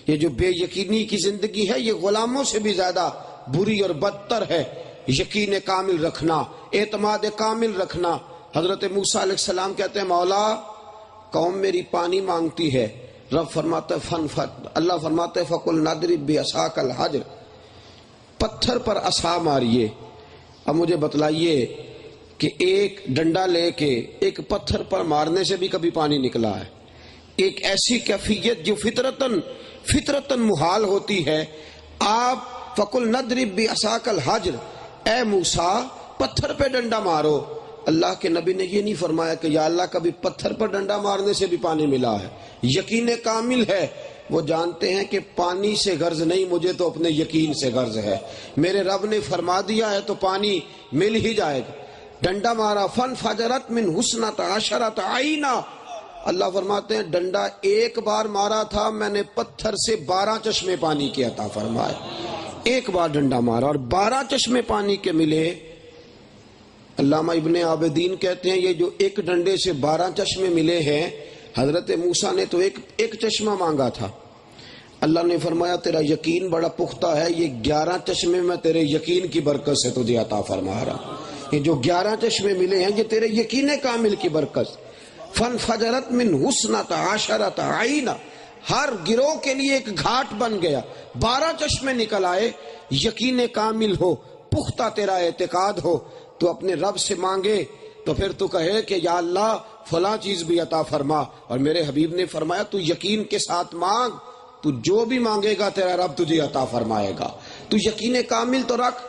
یہ جو بے یقینی کی زندگی ہے یہ غلاموں سے بھی زیادہ بری اور بدتر ہے۔ یقین کامل رکھنا، اعتماد کامل رکھنا۔ حضرت موسیٰ علیہ السلام کہتے ہیں مولا قوم میری پانی مانگتی ہے، رب فرماتا ہے اللہ فرماتا ہے فَقُلْ نَضْرِبْ بِعَصَاكَ الْحَجْرَ، پتھر پر عصا ماریے۔ اب مجھے بتلائیے کہ ایک ڈنڈا لے کے ایک پتھر پر مارنے سے بھی کبھی پانی نکلا ہے؟ ایک ایسی کیفیت جو فطرتاً محال ہوتی ہے۔ آپ فَقُلْ نَضْرِبْ بِعَصَاكَ الْحَجْرَ، اے موسیٰ پتھر پہ ڈنڈا مارو۔ اللہ کے نبی نے یہ نہیں فرمایا کہ یا اللہ کبھی پتھر پر ڈنڈا مارنے سے بھی پانی ملا ہے۔ یقین کامل ہے، وہ جانتے ہیں کہ پانی سے غرض نہیں، مجھے تو اپنے یقین سے غرض ہے، میرے رب نے فرما دیا ہے تو پانی مل ہی جائے گا۔ ڈنڈا مارا فَانْفَجَرَتْ مِنْ حُسْنَةَ عَشَرَةَ عَيْنًا، اللہ فرماتے ہیں ڈنڈا ایک بار مارا تھا میں نے پتھر سے 12 چشمے پانی کے عطا فرمائے۔ ایک بار ڈنڈا مارا اور 12 چشمے پانی کے ملے۔ علامہ ابن عابدین کہتے ہیں یہ جو ایک ڈنڈے سے 12 چشمے ملے ہیں، حضرت موسیٰ نے تو ایک چشمہ مانگا تھا، اللہ نے فرمایا تیرا یقین بڑا پختہ ہے، یہ 11 چشمے میں تیرے یقین کی برکت سے تجھے عطا فرما رہا۔ یہ جو 11 چشمے ملے ہیں یہ تیرے یقین کامل کی برکت۔ فَانْفَجَرَتْ مِنْ حُسْنَةَ عَشَرَةَ عَيْنًا، ہر گروہ کے لیے ایک گھاٹ بن گیا، 12 چشمے نکل آئے۔ یقین کامل ہو، پختہ تیرا اعتقاد ہو، تو اپنے رب سے مانگے تو پھر تو کہے کہ یا اللہ فلاں چیز بھی عطا فرما، اور میرے حبیب نے فرمایا تو یقین کے ساتھ مانگ، تو جو بھی مانگے گا تیرا رب تجھے عطا فرمائے گا۔ تو یقین کامل تو رکھ۔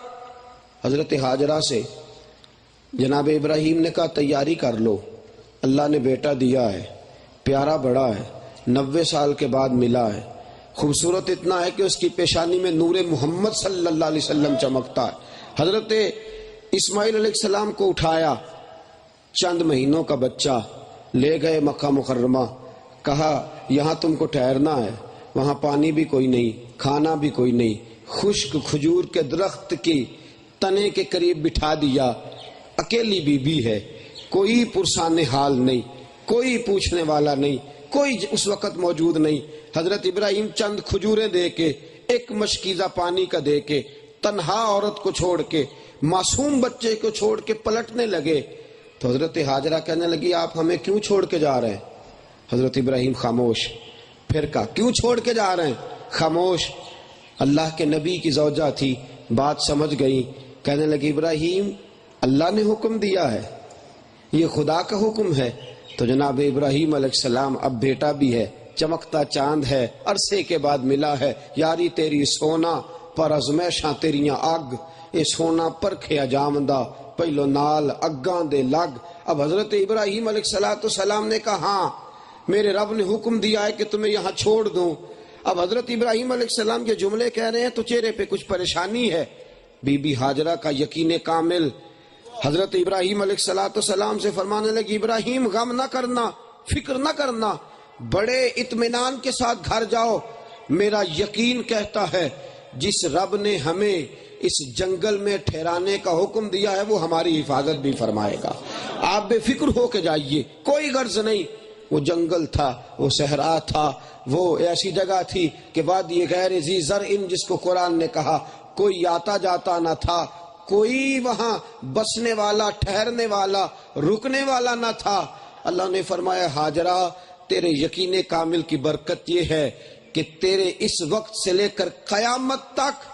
حضرت ہاجرہ سے جناب ابراہیم نے کہا تیاری کر لو، اللہ نے بیٹا دیا ہے، پیارا بڑا ہے، 90 سال کے بعد ملا ہے، خوبصورت اتنا ہے کہ اس کی پیشانی میں نور محمد صلی اللہ علیہ وسلم چمکتا ہے۔ حضرت اسماعیل علیہ السلام کو اٹھایا، چند مہینوں کا بچہ، لے گئے مکہ مکرمہ، کہا یہاں تم کو ٹھہرنا ہے، وہاں پانی بھی کوئی نہیں، کھانا بھی کوئی نہیں، خشک کھجور کے درخت کی تنے کے قریب بٹھا دیا، اکیلی بی بی ہے، کوئی پرسان حال نہیں، کوئی پوچھنے والا نہیں، کوئی اس وقت موجود نہیں۔ حضرت ابراہیم چند کھجوریں دے کے، ایک مشکیزہ پانی کا دے کے، تنہا عورت کو چھوڑ کے، معصوم بچے کو چھوڑ کے پلٹنے لگے تو حضرت ہاجرہ کہنے لگی آپ ہمیں کیوں چھوڑ کے جا رہے ہیں؟ حضرت ابراہیم خاموش۔ پھر کہا کیوں چھوڑ کے جا رہے ہیں؟ خاموش۔ اللہ کے نبی کی زوجہ تھی، بات سمجھ گئی، کہنے لگی ابراہیم اللہ نے حکم دیا ہے، یہ خدا کا حکم ہے۔ تو جناب ابراہیم علیہ السلام اب بیٹا بھی ہے، چمکتا چاند ہے، عرصے کے بعد ملا ہے، یاری تیری سونا پر ازمیشاں تیریاں اگ، اے سونا پرکھیا جامدہ پہلو نال اگاں دے لگ۔ اب حضرت ابراہیم علیہ السلام نے کہا ہاں میرے رب نے حکم دیا ہے کہ تمہیں یہاں چھوڑ دوں۔ اب حضرت ابراہیم علیہ السلام یہ جملے کہہ رہے ہیں تو چہرے پہ کچھ پریشانی ہے۔ بی بی ہاجرہ کا یقین کامل، حضرت ابراہیم علیہ السلام سے فرمانے لگی ابراہیم غم نہ کرنا، فکر نہ کرنا، بڑے اطمینان کے ساتھ گھر جاؤ، میرا یقین کہتا ہے جس رب نے ہمیں اس جنگل میں ٹھہرانے کا حکم دیا ہے وہ ہماری حفاظت بھی فرمائے گا، آپ بے فکر ہو کے جائیے، کوئی غرض نہیں۔ وہ جنگل تھا، وہ صحرا تھا، وہ ایسی جگہ تھی کہ وادی غیر ذی زرع جس کو قرآن نے کہا، کوئی آتا جاتا نہ تھا، کوئی وہاں بسنے والا، ٹھہرنے والا، رکنے والا نہ تھا۔ اللہ نے فرمایا ہاجرہ تیرے یقین کامل کی برکت یہ ہے کہ تیرے اس وقت سے لے کر قیامت تک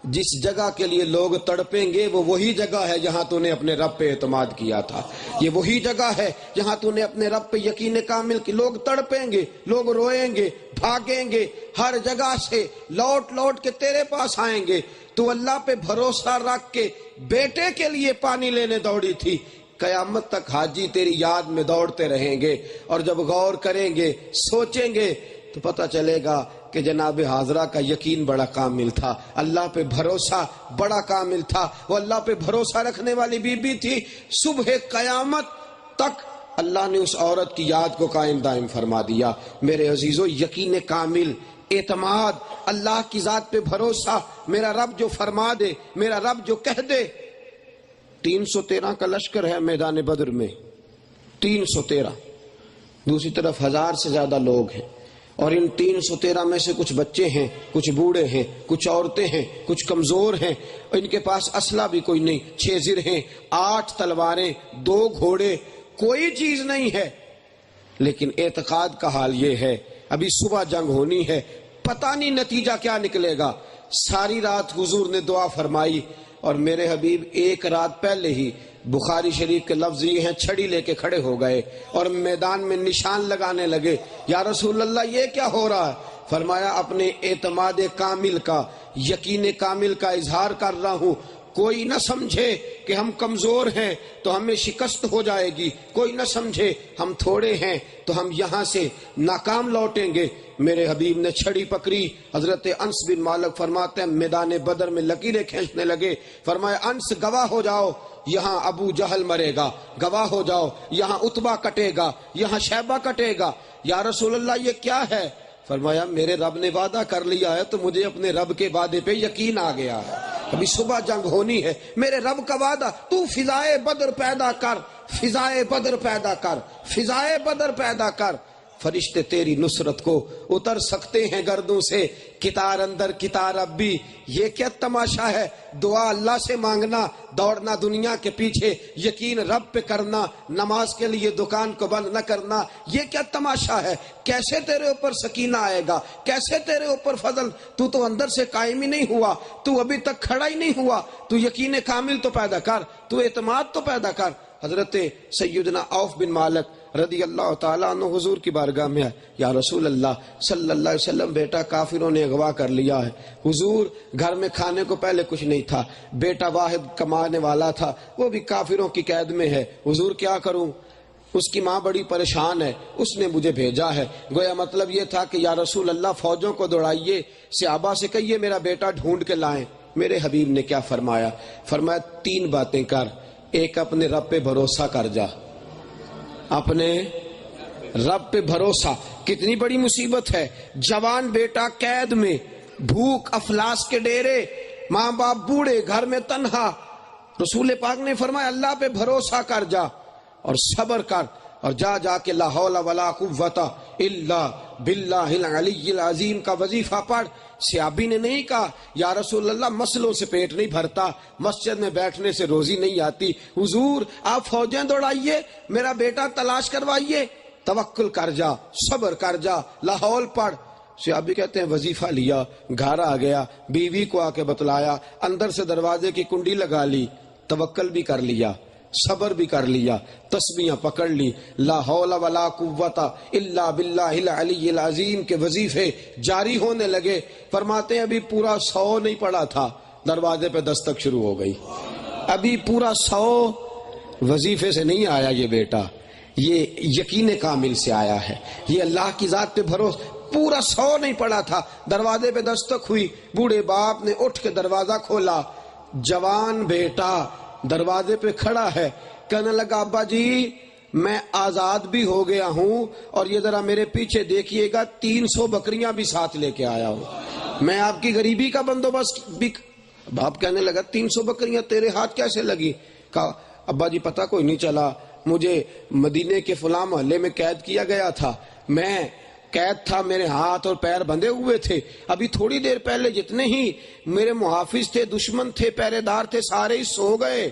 جس جگہ کے لیے لوگ تڑپیں گے وہ وہی جگہ ہے جہاں تو نے اپنے رب پہ اعتماد کیا تھا، یہ وہی جگہ ہے جہاں تو نے اپنے رب پہ یقین کامل کی۔ لوگ تڑپیں گے، لوگ روئیں گے، بھاگیں گے، ہر جگہ سے لوٹ لوٹ کے تیرے پاس آئیں گے۔ تو اللہ پہ بھروسہ رکھ کے بیٹے کے لیے پانی لینے دوڑی تھی، قیامت تک حاجی تیری یاد میں دوڑتے رہیں گے، اور جب غور کریں گے، سوچیں گے تو پتہ چلے گا کہ جناب حاضرہ کا یقین بڑا کامل تھا، اللہ پہ بھروسہ بڑا کامل تھا، وہ اللہ پہ بھروسہ رکھنے والی بی بی تھی۔ صبح قیامت تک اللہ نے اس عورت کی یاد کو قائم دائم فرما دیا۔ میرے عزیزو یقین کامل، اعتماد، اللہ کی ذات پہ بھروسہ، میرا رب جو فرما دے، میرا رب جو کہہ دے۔ 313 کا لشکر ہے میدان بدر میں، 313، دوسری طرف 1000 سے زیادہ لوگ ہیں، اور ان 313 میں سے کچھ بچے ہیں، کچھ بوڑھے ہیں، کچھ عورتیں ہیں، کچھ کمزور ہیں، ان کے پاس اسلحہ بھی کوئی نہیں، 6 زر ہیں، 8 تلواریں، 2 گھوڑے، کوئی چیز نہیں ہے، لیکن اعتقاد کا حال یہ ہے ابھی صبح جنگ ہونی ہے، پتہ نہیں نتیجہ کیا نکلے گا۔ ساری رات حضور نے دعا فرمائی، اور میرے حبیب ایک رات پہلے ہی بخاری شریف کے لفظ یہ ہیں، چھڑی لے کے کھڑے ہو گئے اور میدان میں نشان لگانے لگے، یا رسول اللہ یہ کیا ہو رہا ہے؟ فرمایا اپنے اعتماد کامل کا، یقین کامل کا اظہار کر رہا ہوں، کوئی نہ سمجھے کہ ہم کمزور ہیں تو ہمیں شکست ہو جائے گی، کوئی نہ سمجھے ہم تھوڑے ہیں تو ہم یہاں سے ناکام لوٹیں گے۔ میرے حبیب نے چھڑی پکڑی، حضرت انس بن مالک فرماتے ہیں میدان بدر میں لکیریں کھینچنے لگے، فرمایا انس گواہ ہو جاؤ یہاں ابو جہل مرے گا، گواہ ہو جاؤ یہاں عتبہ کٹے گا، یہاں شیبہ کٹے گا۔ یا رسول اللہ یہ کیا ہے؟ فرمایا میرے رب نے وعدہ کر لیا ہے تو مجھے اپنے رب کے وعدے پہ یقین آ گیا ہے، ابھی صبح جنگ ہونی ہے، میرے رب کا وعدہ، تو فضائے بدر پیدا کر، فضائے بدر پیدا کر، فضائے بدر پیدا کر، فرشتے تیری نصرت کو اتر سکتے ہیں گردوں سے، کتار اندر کتار اب بھی۔ یہ کیا تماشا ہے؟ دعا اللہ سے مانگنا، دوڑنا دنیا کے پیچھے، یقین رب پہ کرنا، نماز کے لیے دکان کو بند نہ کرنا، یہ کیا تماشا ہے؟ کیسے تیرے اوپر سکینہ آئے گا؟ کیسے تیرے اوپر فضل؟ تو اندر سے قائم ہی نہیں ہوا، تو ابھی تک کھڑا ہی نہیں ہوا، تو یقین کامل تو پیدا کر، تو اعتماد تو پیدا کر۔ حضرت سیدنا عوف بن مالک رضی اللہ تعالیٰ عنہ حضور کی بارگاہ میں ہے، یا رسول اللہ صلی اللہ علیہ وسلم بیٹا کافروں نے اغوا کر لیا ہے، حضور گھر میں کھانے کو پہلے کچھ نہیں تھا، بیٹا واحد کمانے والا تھا وہ بھی کافروں کی قید میں ہے، حضور کیا کروں؟ اس کی ماں بڑی پریشان ہے، اس نے مجھے بھیجا ہے۔ گویا مطلب یہ تھا کہ یا رسول اللہ فوجوں کو دوڑائیے، صحابہ سے کہیے میرا بیٹا ڈھونڈ کے لائیں۔ میرے حبیب نے کیا فرمایا؟ فرمایا 3 باتیں کر، ایک اپنے رب پہ بھروسہ کر جا، اپنے رب پہ بھروسہ۔ کتنی بڑی مصیبت ہے، جوان بیٹا قید میں، بھوک افلاس کے ڈیرے، ماں باپ بوڑھے، گھر میں تنہا۔ رسول پاک نے فرمایا اللہ پہ بھروسہ کر جا اور صبر کر، اور جا کے لا حول ولا قوت الا باللہ العلی العظیم کا وظیفہ پڑھ۔ صحابی نے نہیں کہا یا رسول اللہ مسلوں سے پیٹ نہیں بھرتا، مسجد میں بیٹھنے سے روزی نہیں آتی، حضور آپ فوجیں دوڑائیے، میرا بیٹا تلاش کروائیے، توکل کر جا، صبر کر جا، لاہور پڑھ۔ صحابی کہتے ہیں وظیفہ لیا، گھر آ گیا، بیوی کو آ کے بتلایا، اندر سے دروازے کی کنڈی لگا لی، توکل بھی کر لیا، صبر بھی کر لیا، تسبیحاں پکڑ لی، لا حول ولا قوت الا باللہ العلی العظیم کے وظیفے جاری ہونے لگے۔ فرماتے ہیں ابھی پورا 100 نہیں پڑا تھا، دروازے پہ دستک شروع ہو گئی، ابھی پورا 100 وظیفے سے نہیں آیا یہ بیٹا، یہ یقین کامل سے آیا ہے، یہ اللہ کی ذات پہ بھروسہ۔ پورا 100 نہیں پڑا تھا، دروازے پہ دستک ہوئی، بوڑھے باپ نے اٹھ کے دروازہ کھولا، جوان بیٹا دروازے پہ کھڑا ہے، کہنے لگا ابا جی میں آزاد بھی ہو گیا ہوں، اور یہ ذرا میرے پیچھے دیکھیے گا 300 بکریاں بھی ساتھ لے کے آیا ہوں، میں آپ کی غریبی کا بندوبست بھی۔ باپ کہنے لگا 300 بکریاں تیرے ہاتھ کیسے لگی؟ کہا ابا جی پتہ کوئی نہیں چلا، مجھے مدینے کے فلاں محلے میں قید کیا گیا تھا، میں قید تھا، میرے ہاتھ اور پیر بندھے ہوئے تھے، ابھی تھوڑی دیر پہلے جتنے ہی میرے محافظ تھے، دشمن تھے، پہرے دار تھے، سارے ہی سو گئے،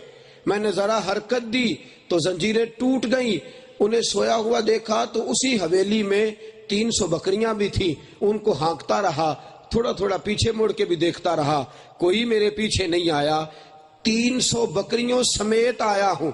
میں نے ذرا حرکت دی تو زنجیریں ٹوٹ گئیں، انہیں سویا ہوا دیکھا تو اسی حویلی میں 300 بکریاں بھی تھیں، ان کو ہانکتا رہا، تھوڑا تھوڑا پیچھے مڑ کے بھی دیکھتا رہا، کوئی میرے پیچھے نہیں آیا، 300 بکریوں سمیت آیا ہوں،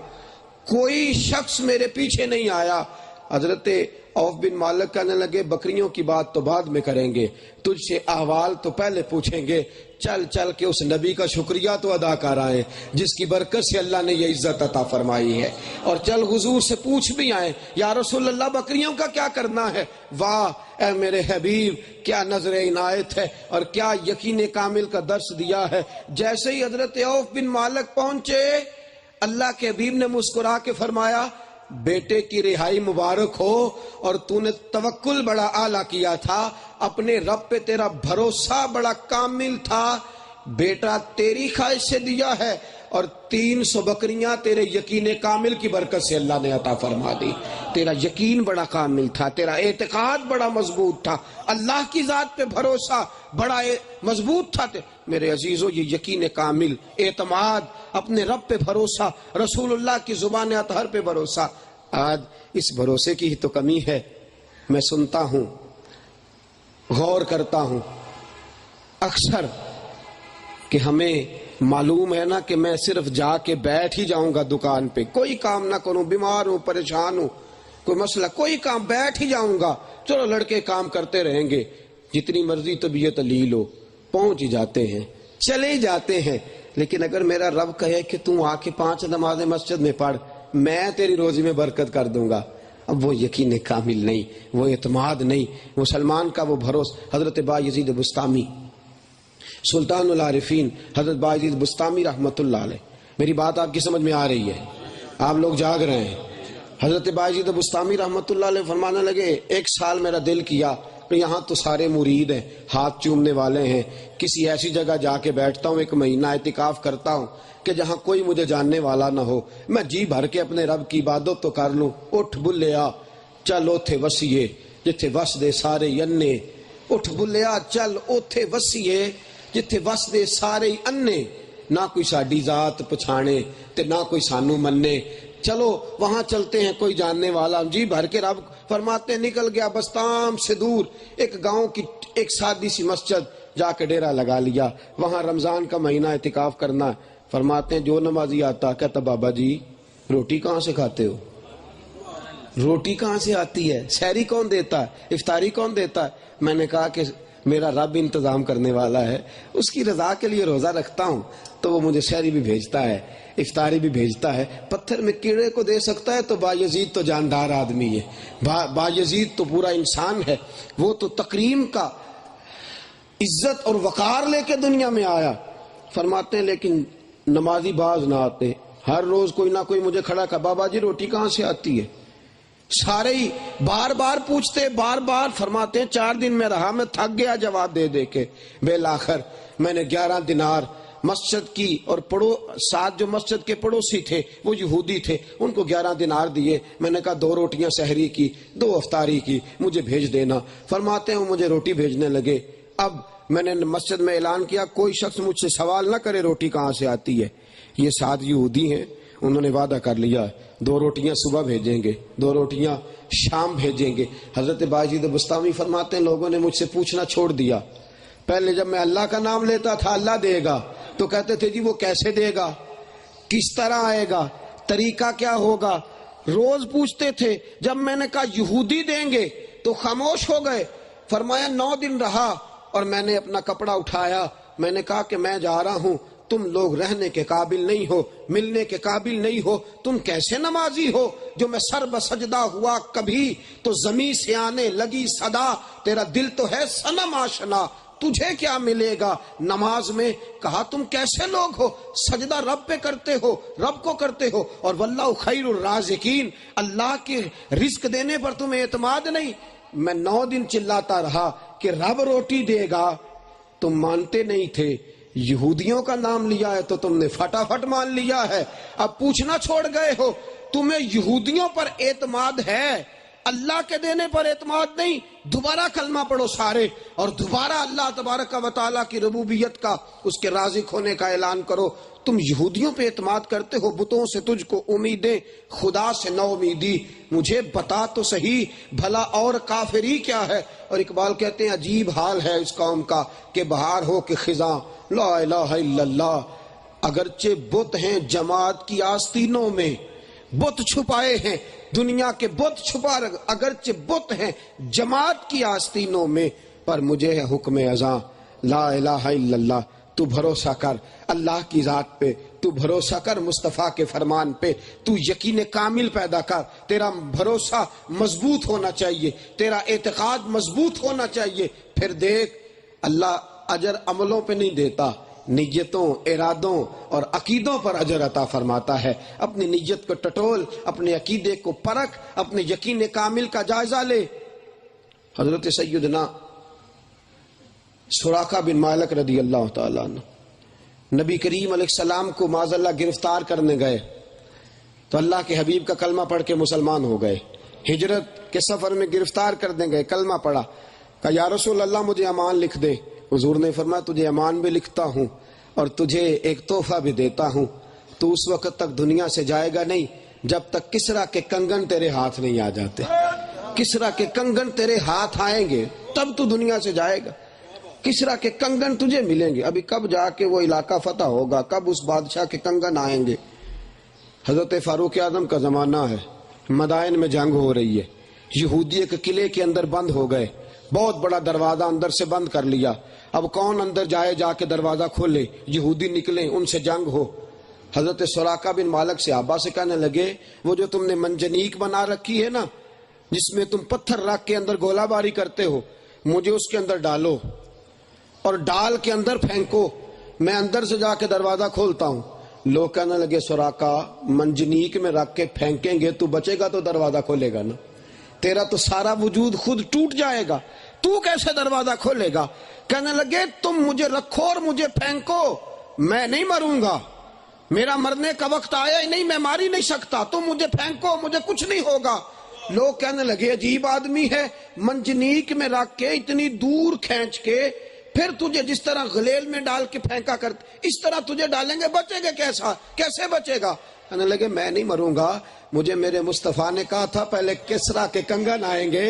کوئی شخص میرے پیچھے نہیں آیا۔ حضرت عوف بن مالک کہنے لگے بکریوں کی بات تو بعد میں کریں گے، تجھ سے احوال تو پہلے پوچھیں گے، چل چل کے اس نبی کا شکریہ تو ادا کر آئیں جس کی برکت سے اللہ نے یہ عزت عطا فرمائی ہے، اور چل حضور سے پوچھ بھی آئیں یا رسول اللہ بکریوں کا کیا کرنا ہے۔ واہ اے میرے حبیب کیا نظر عنایت ہے اور کیا یقین کامل کا درس دیا ہے۔ جیسے ہی حضرت عوف بن مالک پہنچے، اللہ کے حبیب نے مسکرا کے فرمایا بیٹے کی رہائی مبارک ہو، اور تو نے توکل بڑا اعلیٰ کیا تھا، اپنے رب پہ تیرا بھروسہ بڑا کامل تھا، بیٹا تیری خواہش سے دیا ہے، اور 300 بکریاں تیرے یقین کامل کی برکت سے اللہ نے عطا فرما دی. تیرا یقین بڑا کامل تھا، تیرا اعتقاد بڑا مضبوط تھا، اللہ کی ذات پہ بھروسہ بڑا مضبوط تھا. میرے عزیزو، یہ یقین کامل، اعتماد، اپنے رب پہ بھروسہ، رسول اللہ کی زبان اطہر پہ بھروسہ، آج اس بھروسے کی ہی تو کمی ہے. میں سنتا ہوں، غور کرتا ہوں اکثر کہ ہمیں معلوم ہے نا کہ میں صرف جا کے بیٹھ ہی جاؤں گا دکان پہ، کوئی کام نہ کروں، بیمار ہوں، پریشان ہوں، کوئی مسئلہ، کوئی کام، بیٹھ ہی جاؤں گا، چلو لڑکے کام کرتے رہیں گے، جتنی مرضی طبیعت لے لو، پہنچ ہی جاتے ہیں، چلے جاتے ہیں. لیکن اگر میرا رب کہے کہ تم آ کے 5 نمازیں مسجد میں پڑھ، میں تیری روزی میں برکت کر دوں گا، اب وہ یقین کامل نہیں، وہ اعتماد نہیں، مسلمان کا وہ بھروسہ. حضرت بایزید بستامی، سلطان العارفین حضرت بایزید بستامی رحمت اللہ علیہ، میری بات آپ کی سمجھ میں آ رہی ہے؟ آپ لوگ جاگ رہے ہیں؟ حضرت بایزید بستامی رحمت اللہ علیہ فرمانے لگے، 1 سال میرا دل کیا کہ یہاں تو سارے مرید ہیں، ہاتھ چومنے والے ہیں، کسی ایسی جگہ جا کے بیٹھتا ہوں، 1 مہینہ اعتکاف کرتا ہوں کہ جہاں کوئی مجھے جاننے والا نہ ہو، میں جی بھر کے اپنے رب کی عبادت تو کر لوں. اٹھ بلیا چل اوتھے وسیے جتھے وس دے سارے انے، اٹھ بلیا چل اوتھے وسیے جتھے وس دے سارے انے، نہ کوئی ساڈی ذات پچھانے تے نہ کوئی سانو مننے، چلو وہاں چلتے ہیں، کوئی جاننے والا. جی بھر کے رب فرماتے نکل گیا بستام سے دور، ایک گاؤں کی ایک سادی سی مسجد، جا کے ڈیرا لگا لیا، وہاں رمضان کا مہینہ اعتکاف کرنا. فرماتے ہیں جو نمازی آتا کہتا بابا جی روٹی کہاں سے کھاتے ہو، روٹی کہاں سے آتی ہے، سحری کون دیتا ہے، افطاری کون دیتا ہے؟ میں نے کہا کہ میرا رب انتظام کرنے والا ہے، اس کی رضا کے لیے روزہ رکھتا ہوں تو وہ مجھے سحری بھی بھیجتا ہے، افطاری بھی بھیجتا ہے. پتھر میں کیڑے کو دے سکتا ہے تو بایزید تو جاندار آدمی ہے، بایزید تو پورا انسان ہے، وہ تو تکریم کا عزت اور وقار لے کے دنیا میں آیا. فرماتے ہیں لیکن نمازی باز نہ آتے، ہر روز کوئی نہ کوئی مجھے کھڑا کر، بابا جی روٹی کہاں سے آتی ہے، سارے ہی بار بار پوچھتے، بار بار. فرماتے ہیں 4 دن میں رہا، میں تھک گیا جواب دے دے کے، بالآخر میں نے 11 دینار مسجد کی، اور ساتھ جو مسجد کے پڑوسی تھے وہ یہودی تھے، ان کو 11 دینار دیے. میں نے کہا 2 روٹیاں سحری کی، 2 افطاری کی، مجھے بھیج دینا. فرماتے ہیں وہ مجھے روٹی بھیجنے لگے. اب میں نے مسجد میں اعلان کیا کوئی شخص مجھ سے سوال نہ کرے روٹی کہاں سے آتی ہے. یہ 7 یہودی ہیں، انہوں نے وعدہ کر لیا 2 روٹیاں صبح بھیجیں گے، 2 روٹیاں شام بھیجیں گے. حضرت بایزید بستامی فرماتے ہیں لوگوں نے مجھ سے پوچھنا چھوڑ دیا. پہلے جب میں اللہ کا نام لیتا تھا اللہ دے گا تو کہتے تھے جی وہ کیسے دے گا، کس طرح آئے گا، طریقہ کیا ہوگا، روز پوچھتے تھے. جب میں نے کہا یہودی دیں گے تو خاموش ہو گئے. فرمایا 9 دن رہا اور میں نے اپنا کپڑا اٹھایا، میں نے کہا کہ میں جا رہا ہوں، تم لوگ رہنے کے قابل نہیں ہو، ملنے کے قابل نہیں ہو. تم کیسے نمازی ہو جو میں سر بسجدہ ہوا کبھی تو زمین سے آنے لگی صدا، تیرا دل تو ہے صنم آشنا، تجھے کیا ملے گا نماز میں. کہا تم کیسے لوگ ہو، سجدہ رب پہ کرتے ہو، رب کو کرتے ہو، اور واللہ خیر الرازقین، اللہ کے رزق دینے پر تمہیں اعتماد نہیں. میں 9 دن چلاتا رہا کہ رب روٹی دے گا، تم مانتے نہیں تھے. یہودیوں کا نام لیا ہے تو تم نے فٹافٹ مان لیا ہے، اب پوچھنا چھوڑ گئے ہو. تمہیں یہودیوں پر اعتماد ہے، اللہ کے دینے پر اعتماد نہیں. دوبارہ کلمہ پڑھو سارے، اور دوبارہ اللہ تبارک و تعالیٰ کی ربوبیت کا، اس کے رازق ہونے کا اعلان کرو. تم یہودیوں پہ اعتماد کرتے ہو، بتوں سے تجھ کو امیدیں، خدا سے نو امیدی. مجھے بتا تو صحیح بھلا اور کافری کیا ہے. اور اقبال کہتے ہیں عجیب حال ہے اس قوم کا کہ بہار ہو کہ خزاں لا الہ الا اللہ. اگرچہ بت ہیں جماعت کی آستینوں میں، بت چھپائے ہیں دنیا کے، بت چھپا، اگرچہ بت ہیں جماعت کی آستینوں میں، پر مجھے ہے حکم ازاں لا الہ الا اللہ. تو بھروسہ کر اللہ کی ذات پہ، تو بھروسہ کر مصطفیٰ کے فرمان پہ، تو یقین کامل پیدا کر. تیرا بھروسہ مضبوط ہونا چاہیے، تیرا اعتقاد مضبوط ہونا چاہیے. پھر دیکھ اللہ اجر عملوں پہ نہیں دیتا، نیتوں، ارادوں اور عقیدوں پر اجر عطا فرماتا ہے. اپنی نیت کو ٹٹول، اپنے عقیدے کو پرکھ، اپنے یقین کامل کا جائزہ لے. حضرت سیدنا سراقہ بن مالک رضی اللہ تعالیٰ عنہ نبی کریم علیہ السلام کو معاذ اللہ گرفتار کرنے گئے تو اللہ کے حبیب کا کلمہ پڑھ کے مسلمان ہو گئے. ہجرت کے سفر میں گرفتار کرنے گئے, کلمہ پڑھا, کہا یا رسول اللہ مجھے امان لکھ دے. حضور نے فرمایا تجھے امان بھی لکھتا ہوں اور تجھے ایک تحفہ بھی دیتا ہوں. تو اس وقت تک دنیا سے جائے گا نہیں جب تک کسرا کے کنگن تیرے ہاتھ نہیں آ جاتے. کسرا کے کنگن تیرے ہاتھ آئیں گے تب تو دنیا سے جائے گا. کسرا کے کنگن تجھے ملیں گے. ابھی کب جا کے وہ علاقہ فتح ہوگا, کب اس بادشاہ کے کنگن آئیں گے. حضرت فاروق اعظم کا زمانہ ہے, مدائن میں جنگ ہو رہی ہے. یہودی ایک قلعے کے اندر بند ہو گئے, بہت بڑا دروازہ اندر سے بند کر لیا. اب کون اندر جائے, جا کے دروازہ کھولے, یہودی نکلے, ان سے جنگ ہو. حضرت سراقہ بن مالک صحابہ سے کہنے لگے وہ جو تم نے منجنیق بنا رکھی ہے نا, جس میں تم پتھر رکھ کے اندر گولہ باری کرتے ہو, مجھے اس کے اندر ڈالو اور ڈال کے اندر پھینکو, میں اندر سے جا کے دروازہ کھولتا ہوں. لوگ کہنے لگے سراقہ منجنیق میں رکھ کے پھینکیں گے تو بچے گا تو دروازہ کھولے گا نا, تیرا تو سارا وجود خود ٹوٹ جائے گا, تو کیسے دروازہ کھولے گا. کہنے لگے تم مجھے رکھو اور مجھے پھینکو, میں نہیں مروں گا, میرا مرنے کا وقت آیا ہی نہیں, میں مار ہی نہیں سکتا, تم مجھے پھینکو مجھے کچھ نہیں ہوگا. لوگ کہنے لگے عجیب آدمی ہے, منجنیق میں رکھ کے اتنی دور کھینچ کے پھر تجھے جس طرح غلیل میں ڈال کے پھینکا کرتے اس طرح تجھے ڈالیں گے, بچے گے کیسا, کیسے بچے گا. کہنے لگے میں نہیں مروں گا, مجھے میرے مصطفیٰ نے کہا تھا پہلے کسرا کے کنگن آئیں گے,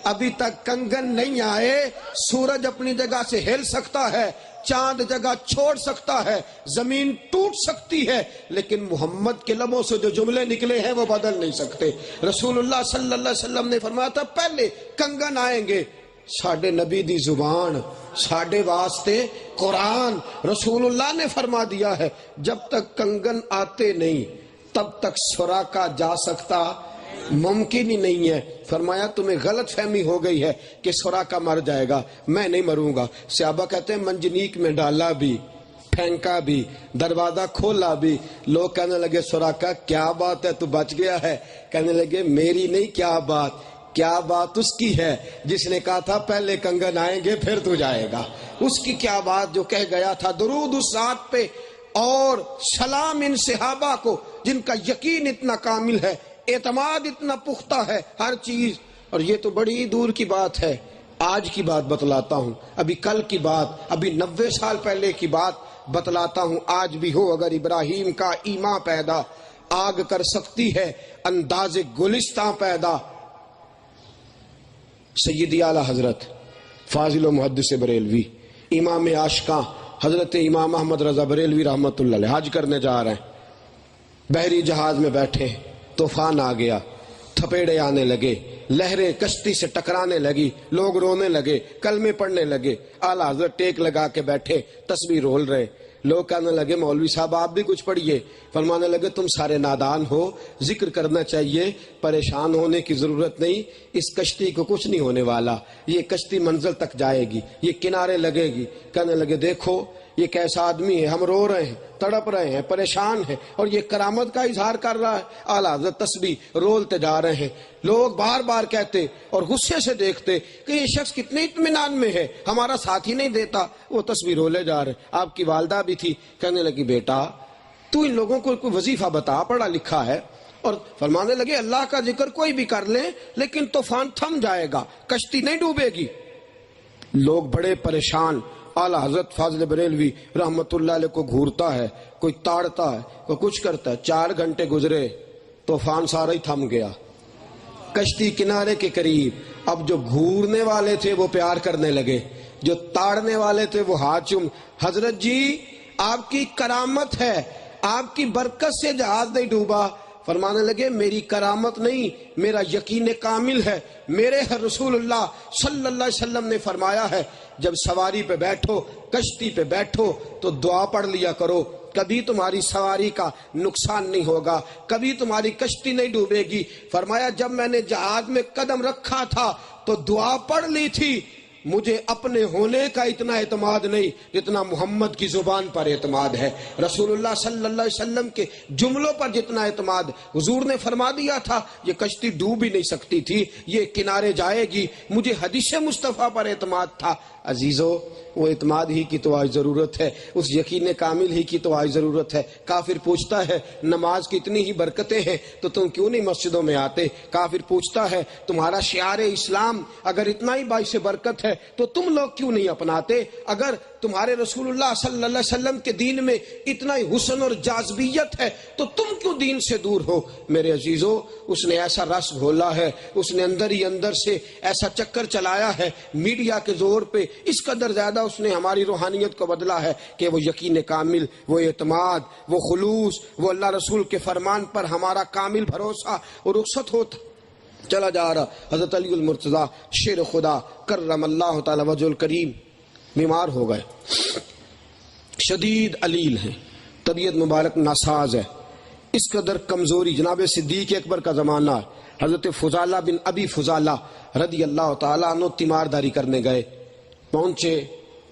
ابھی تک کنگن نہیں آئے. سورج اپنی جگہ سے ہل سکتا ہے, چاند جگہ چھوڑ سکتا ہے, زمین ٹوٹ سکتی ہے, لیکن محمد کے لبوں سے جو جملے نکلے ہیں وہ بدل نہیں سکتے. رسول اللہ صلی اللہ علیہ وسلم نے فرمایا تھا پہلے کنگن آئیں گے. ساڈے نبی دی زبان, ساڈے واسطے قرآن, رسول اللہ نے فرما دیا ہے جب تک کنگن آتے نہیں تب تک سراقہ جا سکتا ممکن ہی نہیں ہے. فرمایا تمہیں غلط فہمی ہو گئی ہے کہ سراقہ مر جائے گا, میں نہیں مروں گا. صحابہ کہتے ہیں منجنیق میں ڈالا بھی, پھینکا بھی, دروازہ کھولا بھی. لوگ کہنے لگے سراقہ کیا بات ہے تو بچ گیا ہے. کہنے لگے میری نہیں, کیا بات, کیا بات اس کی ہے جس نے کہا تھا پہلے کنگن آئیں گے پھر تو جائے گا. اس کی کیا بات جو کہہ گیا تھا. درود اس ذات پہ اور سلام ان صحابہ کو جن کا یقین اتنا کامل ہے, اعتماد اتنا پختہ ہے ہر چیز. اور یہ تو بڑی دور کی بات ہے, آج کی بات بتلاتا ہوں, ابھی کل کی بات, ابھی 90 سال پہلے کی بات بتلاتا ہوں. آج بھی ہو اگر ابراہیم کا ایمان پیدا, آگ کر سکتی ہے انداز گلستان پیدا. سیدی اعلی حضرت فاضل و محدث بریلوی امام عاشقاں حضرت امام احمد رضا بریلوی رحمت اللہ علیہ حج کرنے جا رہے ہیں. بحری جہاز میں بیٹھے, طوفان آ گیا, تھپیڑے آنے لگے, لہریں کشتی سے ٹکرانے لگی, لوگ رونے لگے, کلمے پڑھنے لگے. اعلیٰ حضرت ٹیک لگا کے بیٹھے, تسبیح رول رہے. لوگ کہنے لگے مولوی صاحب آپ بھی کچھ پڑھیے. فرمانے لگے تم سارے نادان ہو, ذکر کرنا چاہیے, پریشان ہونے کی ضرورت نہیں. اس کشتی کو کچھ نہیں ہونے والا, یہ کشتی منزل تک جائے گی, یہ کنارے لگے گی. کہنے لگے دیکھو یہ کیسا آدمی ہے, ہم رو رہے ہیں, تڑپ رہے ہیں, پریشان ہیں, اور یہ کرامت کا اظہار کر رہا ہے. اعلیٰ حضرت تسبیح رولتے جا رہے ہیں. لوگ بار بار کہتے اور غصے سے دیکھتے کہ یہ شخص کتنے اطمینان میں ہے, ہمارا ساتھ ہی نہیں دیتا. وہ تسبیح رولے جا رہے. آپ کی والدہ بھی تھی, کہنے لگی بیٹا تو ان لوگوں کو کوئی وظیفہ بتا, پڑھا لکھا ہے. اور فرمانے لگے اللہ کا ذکر کوئی بھی کر لیں لیکن طوفان تھم جائے گا, کشتی نہیں ڈوبے گی. لوگ بڑے پریشان. اعلیٰ حضرت فاضل بریلوی رحمت اللہ علیہ کو گھورتا ہے, کوئی تاڑتا ہے, کوئی کچھ کرتا ہے. 4 گھنٹے گزرے, طوفان سارا ہی تھم گیا, کشتی کنارے کے قریب. اب جو گھورنے والے تھے وہ پیار کرنے لگے, جو تاڑنے والے تھے وہ ہاتھ چوم. حضرت جی آپ کی کرامت ہے, آپ کی برکت سے جہاز نہیں ڈوبا. فرمانے لگے میری کرامت نہیں, میرا یقین کامل ہے. میرے رسول اللہ صلی اللہ علیہ وسلم نے فرمایا ہے جب سواری پہ بیٹھو, کشتی پہ بیٹھو تو دعا پڑھ لیا کرو, کبھی تمہاری سواری کا نقصان نہیں ہوگا, کبھی تمہاری کشتی نہیں ڈوبے گی. فرمایا جب میں نے جہاز میں قدم رکھا تھا تو دعا پڑھ لی تھی. مجھے اپنے ہونے کا اتنا اعتماد نہیں جتنا محمد کی زبان پر اعتماد ہے, رسول اللہ صلی اللہ علیہ وسلم کے جملوں پر جتنا اعتماد. حضور نے فرما دیا تھا یہ کشتی ڈوب ہی نہیں سکتی تھی, یہ کنارے جائے گی. مجھے حدیث مصطفیٰ پر اعتماد تھا. عزیزو وہ اعتماد ہی کی تو آج ضرورت ہے، اس یقین کامل ہی کی تو آج ضرورت ہے۔ کافر پوچھتا ہے نماز کی اتنی ہی برکتیں ہیں تو تم کیوں نہیں مسجدوں میں آتے؟ کافر پوچھتا ہے تمہارا شعار اسلام اگر اتنا ہی باعث برکت ہے تو تم لوگ کیوں نہیں اپناتے؟ اگر تمہارے رسول اللہ صلی اللہ علیہ وسلم کے دین میں اتنا ہی حسن اور جاذبیت ہے تو تم کیوں دین سے دور ہو؟ میرے عزیزو اس نے ایسا رس گھولا ہے، اس نے اندر ہی اندر سے ایسا چکر چلایا ہے میڈیا کے زور پہ، اس قدر زیادہ اس نے ہماری روحانیت کو بدلا ہے کہ وہ یقین کامل، وہ اعتماد، وہ خلوص، وہ اللہ رسول کے فرمان پر ہمارا کامل بھروسہ اور رخصت ہوتا چلا جا رہا۔ حضرت علی المرتضیٰ شیر خدا کرم اللہ تعالی وجہ الکریم بیمار ہو گئے، شدید علیل ہیں، طبیعت مبارک ناساز ہے، اس قدر کمزوری۔ جناب صدیق اکبر کا زمانہ ہے، حضرت فضالہ بن ابی فضالہ رضی اللہ تعالیٰ عنہ تیمارداری کرنے گئے، پہنچے،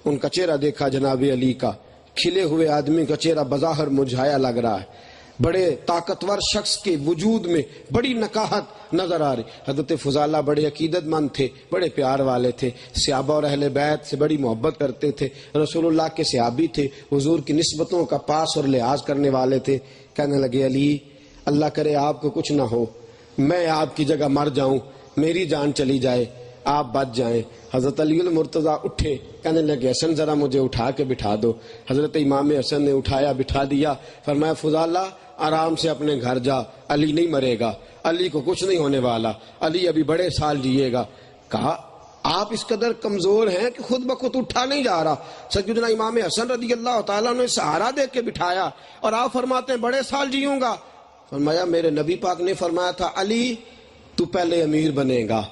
ان کا چہرہ دیکھا جناب علی کا، کھلے ہوئے آدمی کا چہرہ بظاہر مرجھایا لگ رہا ہے، بڑے طاقتور شخص کے وجود میں بڑی نکاہت نظر آ رہی۔ حضرت فضالہ بڑے عقیدت مند تھے، بڑے پیار والے تھے، صحابہ اور اہل بیت سے بڑی محبت کرتے تھے، رسول اللہ کے صحابی تھے، حضور کی نسبتوں کا پاس اور لحاظ کرنے والے تھے۔ کہنے لگے علی اللہ کرے آپ کو کچھ نہ ہو، میں آپ کی جگہ مر جاؤں، میری جان چلی جائے، آپ بچ جائیں۔ حضرت علی المرتضیٰ اٹھے، کہنے لگے حسن ذرا مجھے اٹھا کے بٹھا دو۔ حضرت امام حسن نے اٹھایا، بٹھا دیا، فرمایا فضالہ آرام سے اپنے گھر جا، علی نہیں مرے گا، علی کو کچھ نہیں ہونے والا، علی ابھی بڑے سال جیے گا۔ کہا آپ اس قدر کمزور ہیں کہ خود بخود اٹھا نہیں جا رہا۔ سیدنا امام حسن رضی اللہ تعالیٰ نے سہارا دے کے بٹھایا اور آپ فرماتے ہیں بڑے سال جیوں گا۔ فرمایا میرے نبی پاک نے فرمایا تھا علی تو پہلے امیر بنے گا،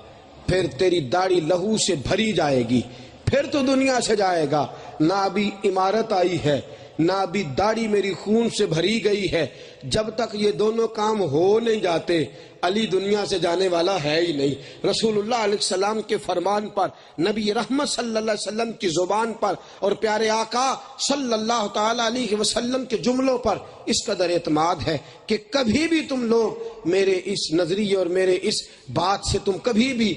پھر تیری داڑھی لہو سے بھری جائے گی، پھر تو دنیا سے جائے گا۔ نہ ابھی عمارت آئی ہے، نہ ابھی داڑھی میری خون سے بھری گئی ہے، جب تک یہ دونوں کام ہو نہیں جاتے علی دنیا سے جانے والا ہے ہی نہیں۔ رسول اللہ علیہ السلام کے فرمان پر، نبی رحمت صلی اللہ علیہ وسلم کی زبان پر اور پیارے آقا صلی اللہ تعالی علیہ وسلم کے جملوں پر اس قدر اعتماد ہے کہ کبھی بھی تم لوگ میرے اس نظریے اور میرے اس بات سے تم کبھی بھی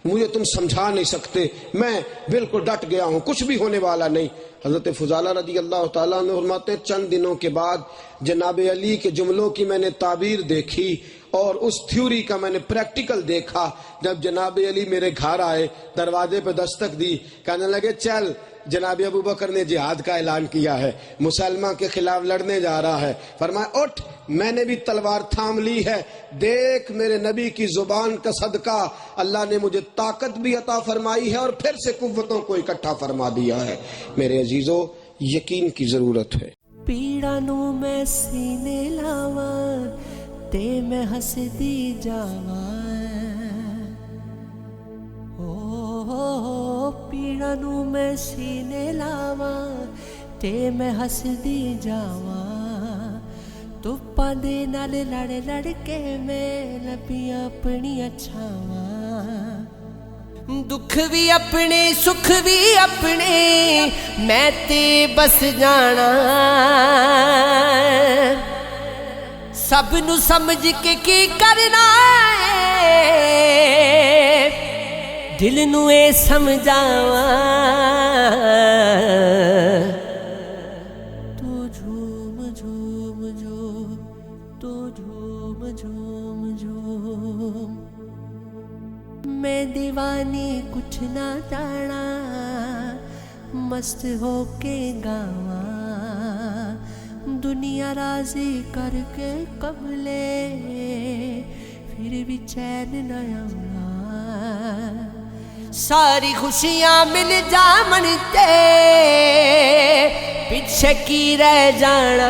مجھے تم سمجھا نہیں سکتے، میں بالکل ڈٹ گیا ہوں، کچھ بھی ہونے والا نہیں۔ حضرت فضالہ رضی اللہ تعالیٰ عنہ فرماتے ہیں چند دنوں کے بعد جناب علی کے جملوں کی میں نے تعبیر دیکھی اور اس تھیوری کا میں نے پریکٹیکل دیکھا۔ جب جناب علی میرے گھر آئے، دروازے پہ دستک دی، کہنے لگے چل جناب ابو بکر نے جہاد کا اعلان کیا ہے، مسلمہ کے خلاف لڑنے جا رہا ہے۔ فرمایا اٹھ، میں نے بھی تلوار تھام لی ہے، دیکھ میرے نبی کی زبان کا صدقہ اللہ نے مجھے طاقت بھی عطا فرمائی ہے اور پھر سے قوتوں کو اکٹھا فرما دیا ہے۔ میرے عزیزو یقین کی ضرورت ہے۔ پیڑا نو میں سینے لاواں تے میں ہس دی جاواں، پیڑا نو میں سینے لاواں تے میں ہس دی جاواں، دھوپاں دے نال لڑ لڑ کے میں لبیاں اپنیاں چھاواں، دکھ بھی اپنے سکھ بھی اپنے میں تے بس جانا، سب نو سمجھ کے کی کرنا ہے دل نو اے سمجھاواں، تو جھوم جھوم جھوم، تو جھوم جھوم جھوم، میں دیوانی کچھ نہ جانا، مست ہو کے گاواں، دنیا راضی کر کے قبلے پھر بھی چین نہ آونا، ساری خوشیاں مل جامن تے پیچھے کی رہ جانا،